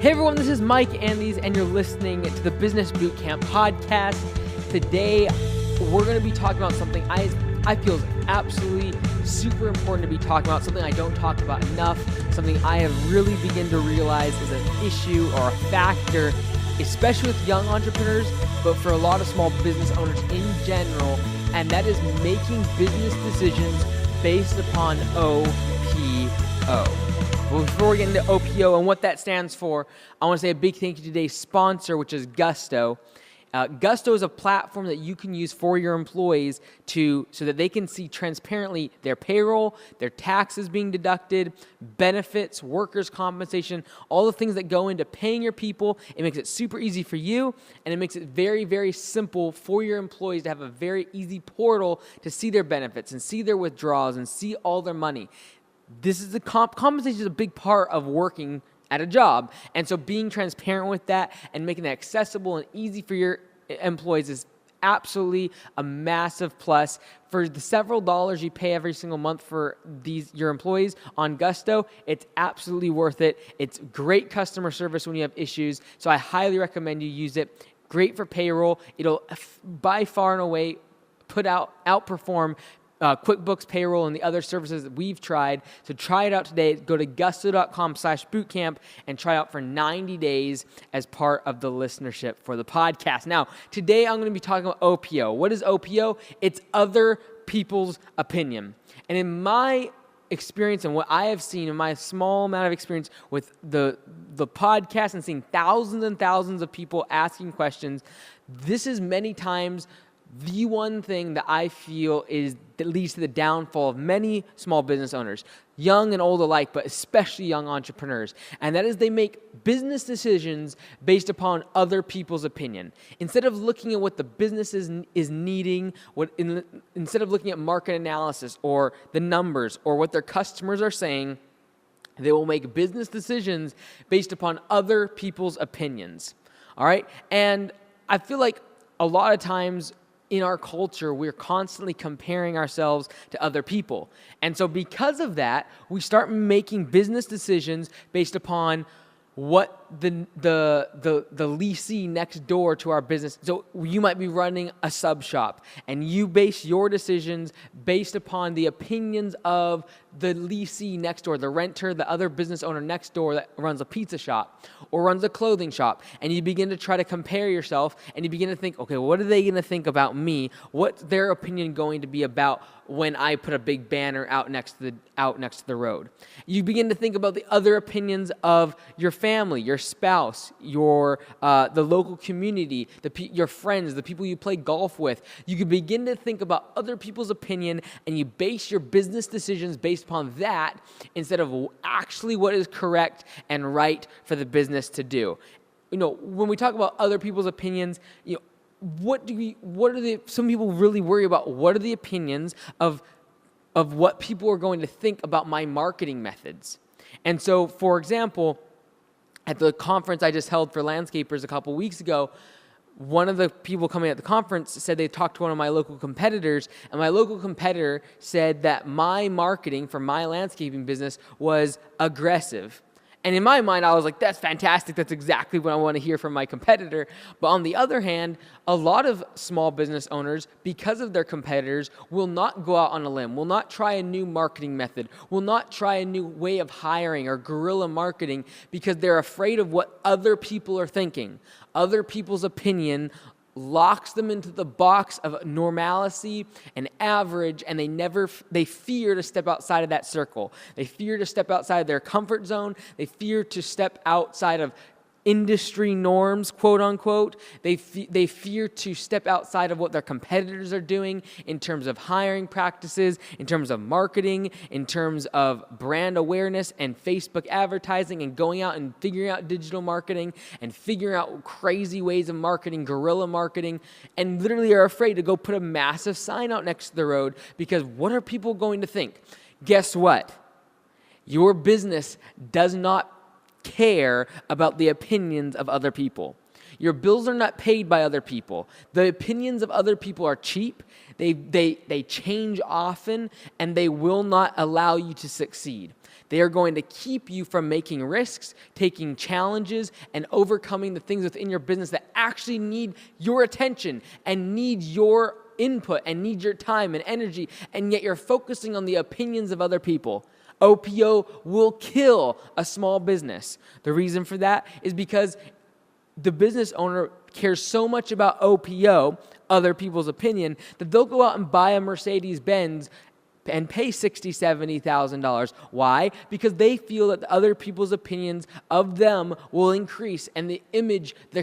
Hey everyone, this is Mike Andes, and you're listening to the Business Bootcamp podcast. Today, we're going to be talking about something I feel is absolutely super important to be talking about, something I don't talk about enough, something I have really begun to realize is an issue or a factor, especially with young entrepreneurs, but for a lot of small business owners in general, and that is making business decisions based upon O.P.O. Well, before we get into O.P.O. and what that stands for, I want to say a big thank you to today's sponsor, which is Gusto. Gusto is a platform that you can use for your employees so that they can see transparently their payroll, their taxes being deducted, benefits, workers' compensation, all the things that go into paying your people. It makes it super easy for you, and it makes it very, very simple for your employees to have a very easy portal to see their benefits and see their withdrawals and see all their money. This is the compensation is a big part of working at a job. And so being transparent with that and making that accessible and easy for your employees is absolutely a massive plus. For the several dollars you pay every single month for your employees on Gusto, it's absolutely worth it. It's great customer service when you have issues. So I highly recommend you use it. Great for payroll. It'll by far and away outperform QuickBooks Payroll and the other services that we've tried. So try it out today. Go to gusto.com/bootcamp and try it out for 90 days as part of the listenership for the podcast. Now, today I'm going to be talking about O.P.O. What is O.P.O.? It's other people's opinion. And in my experience and what I have seen in my small amount of experience with the podcast and seeing thousands and thousands of people asking questions, this is many times the one thing that I feel that leads to the downfall of many small business owners, young and old alike, but especially young entrepreneurs. And that is they make business decisions based upon other people's opinion. Instead of looking at what the business is needing, instead of looking at market analysis or the numbers or what their customers are saying, they will make business decisions based upon other people's opinions. All right? And I feel like a lot of times in our culture, we're constantly comparing ourselves to other people. And so because of that, we start making business decisions based upon what the leasee next door to our business. So you might be running a sub shop, and you base your decisions based upon the opinions of the leasee next door, the renter, the other business owner next door that runs a pizza shop or runs a clothing shop. And you begin to try to compare yourself, and you begin to think, okay, what are they going to think about me? What's their opinion going to be about when I put a big banner out next to the road? You begin to think about the other opinions of your family, your spouse, the local community, your friends, the people you play golf with. You can begin to think about other people's opinion, and you base your business decisions based upon that instead of actually what is correct and right for the business to do. When we talk about other people's opinions, some people really worry about what are the opinions of what people are going to think about my marketing methods. And so, for example, at the conference I just held for landscapers a couple weeks ago, one of the people coming at the conference said they talked to one of my local competitors, and my local competitor said that my marketing for my landscaping business was aggressive. And in my mind, I was like, that's fantastic. That's exactly what I want to hear from my competitor. But on the other hand, a lot of small business owners, because of their competitors, will not go out on a limb, will not try a new marketing method, will not try a new way of hiring or guerrilla marketing because they're afraid of what other people are thinking. Other people's opinion locks them into the box of normalcy and average, and they fear to step outside of that circle. They fear to step outside of their comfort zone. They fear to step outside of industry norms, quote unquote. They fear to step outside of what their competitors are doing in terms of hiring practices, in terms of marketing, in terms of brand awareness and Facebook advertising, and going out and figuring out digital marketing and figuring out crazy ways of marketing, guerrilla marketing, and literally are afraid to go put a massive sign out next to the road because what are people going to think? Guess what? Your business does not care about the opinions of other people. Your bills are not paid by other people. The opinions of other people are cheap. They change often, and they will not allow you to succeed. They are going to keep you from making risks, taking challenges, and overcoming the things within your business that actually need your attention and need your input and need your time and energy, and yet you're focusing on the opinions of other people. O.P.O will kill a small business. The reason for that is because the business owner cares so much about O.P.O, other people's opinion, that they'll go out and buy a Mercedes-Benz and pay $60,000, $70,000. Why? Because they feel that the other people's opinions of them will increase, and the image, the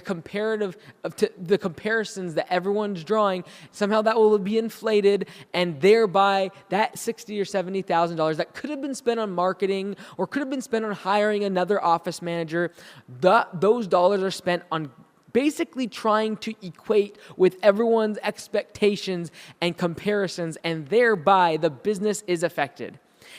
the comparisons that everyone's drawing, somehow that will be inflated, and thereby that $60,000 or $70,000 that could have been spent on marketing or could have been spent on hiring another office manager, those dollars are spent on basically trying to equate with everyone's expectations and comparisons, and thereby the business is affected.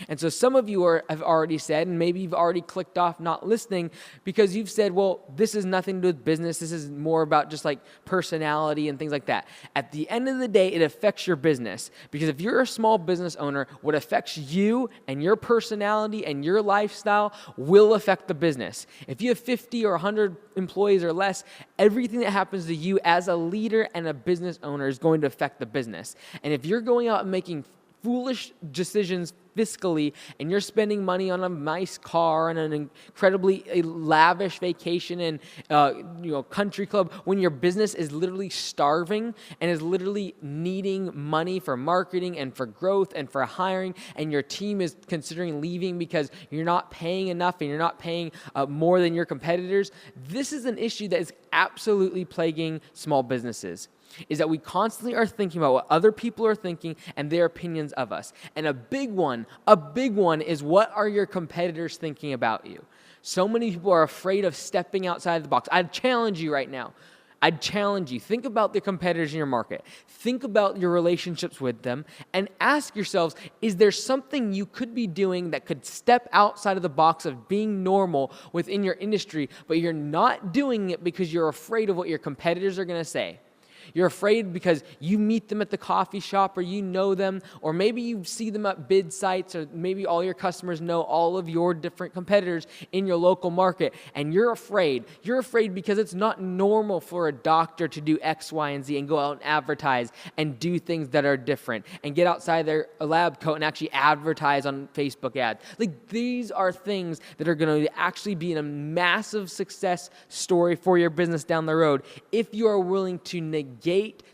And so some of you have already said, and maybe you've already clicked off not listening because you've said, well, this is nothing to do with business. This is more about just like personality and things like that. At the end of the day, it affects your business, because if you're a small business owner, what affects you and your personality and your lifestyle will affect the business. If you have 50 or 100 employees or less, everything that happens to you as a leader and a business owner is going to affect the business. And if you're going out and making foolish decisions fiscally, and you're spending money on a nice car and an incredibly lavish vacation and country club, when your business is literally starving and is literally needing money for marketing and for growth and for hiring, and your team is considering leaving because you're not paying enough and you're not paying more than your competitors, this is an issue that is absolutely plaguing small businesses. Is that we constantly are thinking about what other people are thinking and their opinions of us. And a big one is, what are your competitors thinking about you? So many people are afraid of stepping outside the box. I'd challenge you right now. Think about the competitors in your market. Think about your relationships with them and ask yourselves, is there something you could be doing that could step outside of the box of being normal within your industry, but you're not doing it because you're afraid of what your competitors are going to say? You're afraid because you meet them at the coffee shop, or you know them, or maybe you see them at bid sites, or maybe all your customers know all of your different competitors in your local market, and you're afraid. You're afraid because it's not normal for a doctor to do X, Y, and Z and go out and advertise and do things that are different and get outside their lab coat and actually advertise on Facebook ads. Like, these are things that are going to actually be a massive success story for your business down the road if you are willing to negate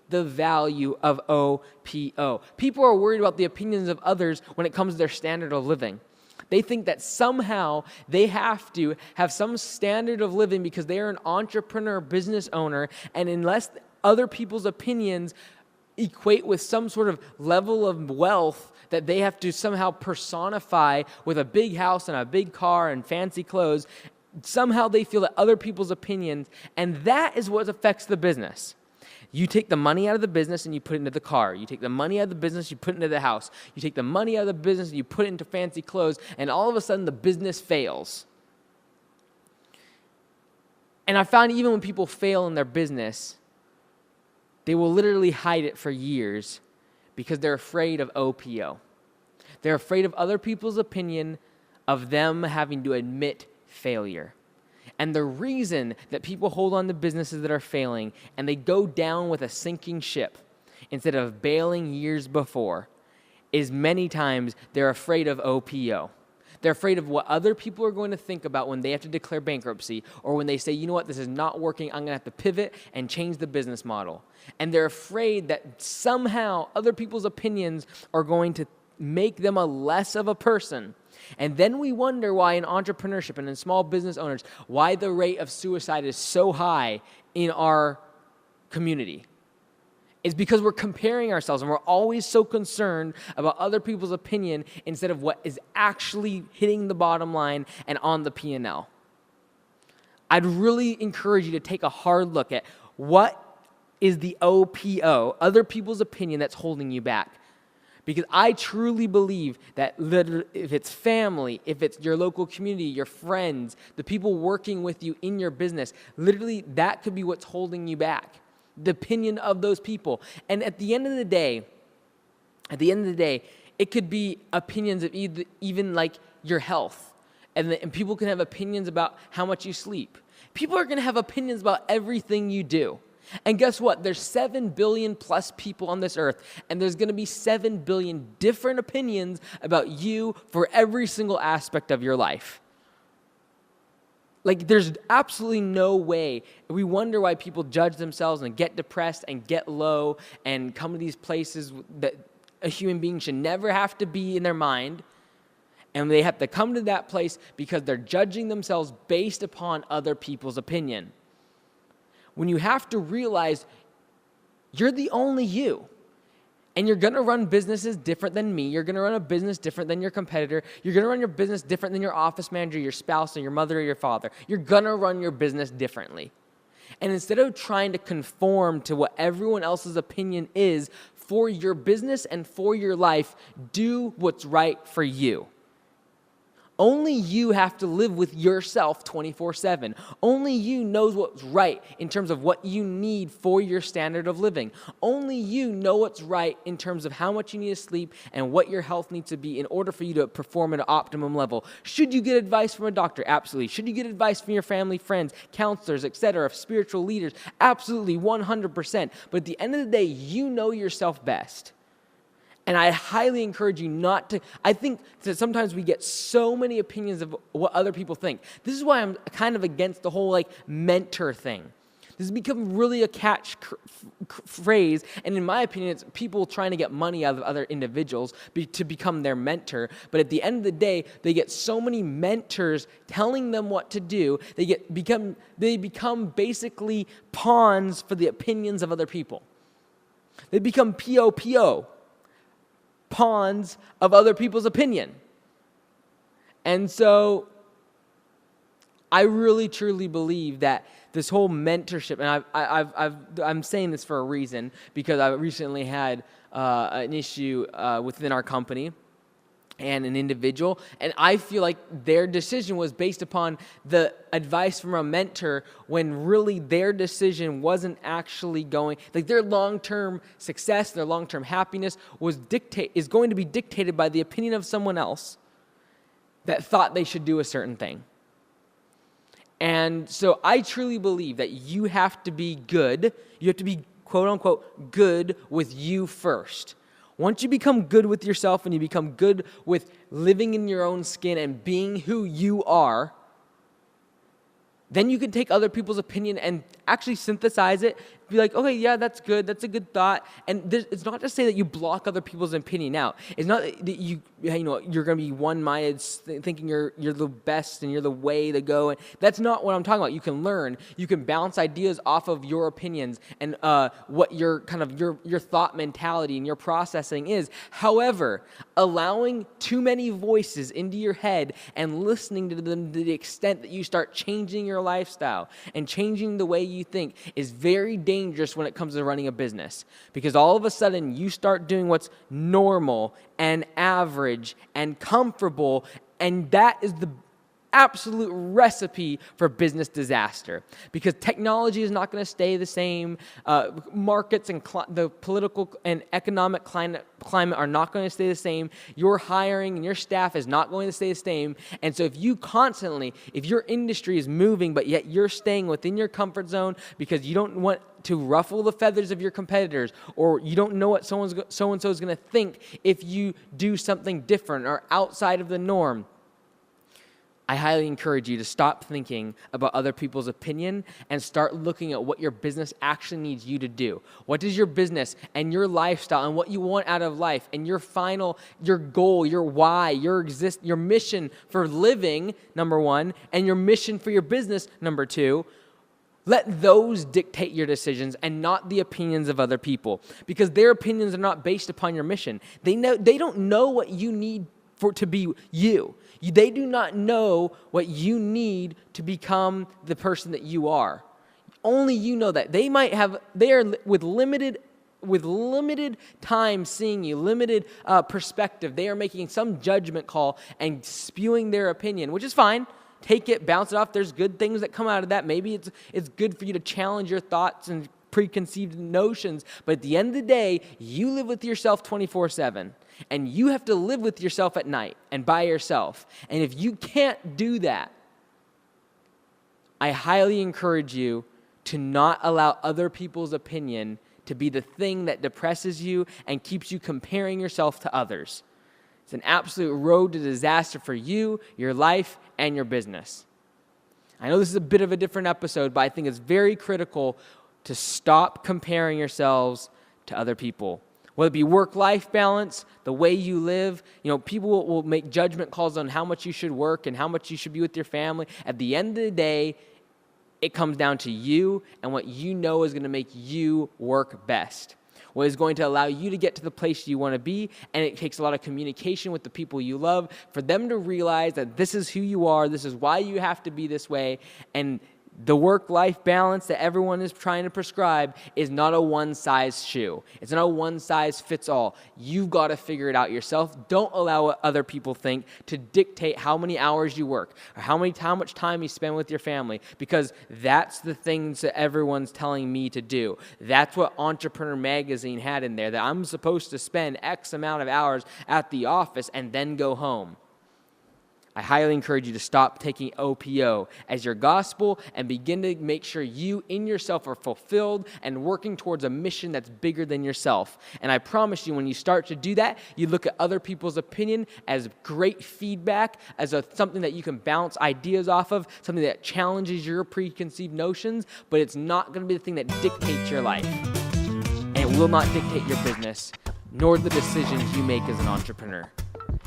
the value of O.P.O. People are worried about the opinions of others when it comes to their standard of living. They think that somehow they have to have some standard of living because they are an entrepreneur, business owner, and unless other people's opinions equate with some sort of level of wealth that they have to somehow personify with a big house and a big car and fancy clothes, somehow they feel that other people's opinions, and that is what affects the business. You take the money out of the business and you put it into the car. You take the money out of the business, you put it into the house. You take the money out of the business and you put it into fancy clothes, and all of a sudden the business fails. And I found even when people fail in their business, they will literally hide it for years because they're afraid of O.P.O. They're afraid of other people's opinion of them having to admit failure. And the reason that people hold on to businesses that are failing and they go down with a sinking ship instead of bailing years before is many times they're afraid of O.P.O. They're afraid of what other people are going to think about when they have to declare bankruptcy, or when they say, you know what, this is not working, I'm going to have to pivot and change the business model. And they're afraid that somehow other people's opinions are going to make them a less of a person. And then we wonder why in entrepreneurship and in small business owners, why the rate of suicide is so high in our community. It's because we're comparing ourselves and we're always so concerned about other people's opinion instead of what is actually hitting the bottom line and on the P&L. I'd really encourage you to take a hard look at what is the O.P.O, other people's opinion, that's holding you back. Because I truly believe that if it's family, if it's your local community, your friends, the people working with you in your business, literally that could be what's holding you back. The opinion of those people. And at the end of the day, It could be opinions of even like your health. And people can have opinions about how much you sleep. People are going to have opinions about everything you do. And guess what? There's 7 billion plus people on this earth, and there's going to be 7 billion different opinions about you for every single aspect of your life. Like, there's absolutely no way. We wonder why people judge themselves and get depressed and get low and come to these places that a human being should never have to be in their mind. And they have to come to that place because they're judging themselves based upon other people's opinion. When you have to realize you're the only you. And you're going to run businesses different than me. You're going to run a business different than your competitor. You're going to run your business different than your office manager, your spouse, or your mother, or your father. You're going to run your business differently. And instead of trying to conform to what everyone else's opinion is for your business and for your life, do what's right for you. Only you have to live with yourself 24/7. Only you knows what's right in terms of what you need for your standard of living. Only you know what's right in terms of how much you need to sleep and what your health needs to be in order for you to perform at an optimum level. Should you get advice from a doctor? Absolutely. Should you get advice from your family, friends, counselors, etc., spiritual leaders? Absolutely, 100%. But at the end of the day, you know yourself best. And I highly encourage you not to. I think that sometimes we get so many opinions of what other people think. This is why I'm kind of against the whole mentor thing. This has become really a phrase, and in my opinion, it's people trying to get money out of other individuals to become their mentor. But at the end of the day, they get so many mentors telling them what to do. They become basically pawns for the opinions of other people. They become O.P.O. pawns of other people's opinion. And so I really truly believe that this whole mentorship, and I'm saying this for a reason, because I recently had an issue within our company and an individual, and I feel like their decision was based upon the advice from a mentor when really their decision wasn't actually going, like their long-term success, their long-term happiness is going to be dictated by the opinion of someone else that thought they should do a certain thing. And so I truly believe that you have to be good. You have to be, quote unquote, good with you first. Once you become good with yourself and you become good with living in your own skin and being who you are, then you can take other people's opinion and actually synthesize it. Be like, okay, yeah, that's good. That's a good thought. And it's not to say that you block other people's opinion out. It's not that you're going to be one-minded, thinking you're the best and you're the way to go. And that's not what I'm talking about. You can learn. You can bounce ideas off of your opinions and what your thought mentality and your processing is. However, allowing too many voices into your head and listening to them to the extent that you start changing your lifestyle and changing the way you think is very dangerous when it comes to running a business, because all of a sudden you start doing what's normal and average and comfortable, and that is the absolute recipe for business disaster, because technology is not going to stay the same. Markets and the political and economic climate are not going to stay the same. Your hiring and your staff is not going to stay the same. And so if your industry is moving, but yet you're staying within your comfort zone because you don't want to ruffle the feathers of your competitors, or you don't know what so-and-so is going to think if you do something different or outside of the norm, I highly encourage you to stop thinking about other people's opinion and start looking at what your business actually needs you to do. What is your business and your lifestyle and what you want out of life and your goal, your why, your mission for living, number one, and your mission for your business, number two. Let those dictate your decisions and not the opinions of other people, because their opinions are not based upon your mission. They don't know what you need to be you. They do not know what you need to become the person that you are. Only you know that. They are with limited time seeing you, limited perspective. They are making some judgment call and spewing their opinion, which is fine. Take it, bounce it off. There's good things that come out of that. Maybe it's good for you to challenge your thoughts and preconceived notions. But at the end of the day, you live with yourself 24/7. And you have to live with yourself at night and by yourself. And if you can't do that, I highly encourage you to not allow other people's opinion to be the thing that depresses you and keeps you comparing yourself to others. It's an absolute road to disaster for you, your life, and your business. I know this is a bit of a different episode, but I think it's very critical to stop comparing yourselves to other people. Whether it be work-life balance, the way you live, people will make judgment calls on how much you should work and how much you should be with your family. At the end of the day, it comes down to you and what you know is going to make you work best. What is going to allow you to get to the place you want to be, and it takes a lot of communication with the people you love for them to realize that this is who you are, this is why you have to be this way, and the work-life balance that everyone is trying to prescribe is not a one-size shoe. It's not a one-size-fits-all. You've got to figure it out yourself. Don't allow what other people think to dictate how many hours you work or how much time you spend with your family, because that's the things that everyone's telling me to do. That's what Entrepreneur Magazine had in there, that I'm supposed to spend X amount of hours at the office and then go home. I highly encourage you to stop taking O.P.O as your gospel and begin to make sure you in yourself are fulfilled and working towards a mission that's bigger than yourself. And I promise you, when you start to do that, you look at other people's opinion as great feedback, as something that you can bounce ideas off of, something that challenges your preconceived notions, but it's not going to be the thing that dictates your life. And it will not dictate your business, nor the decisions you make as an entrepreneur.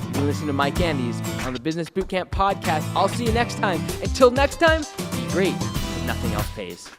You've been listening to Mike Andes on the Business Bootcamp Podcast. I'll see you next time. Until next time, be great if nothing else pays.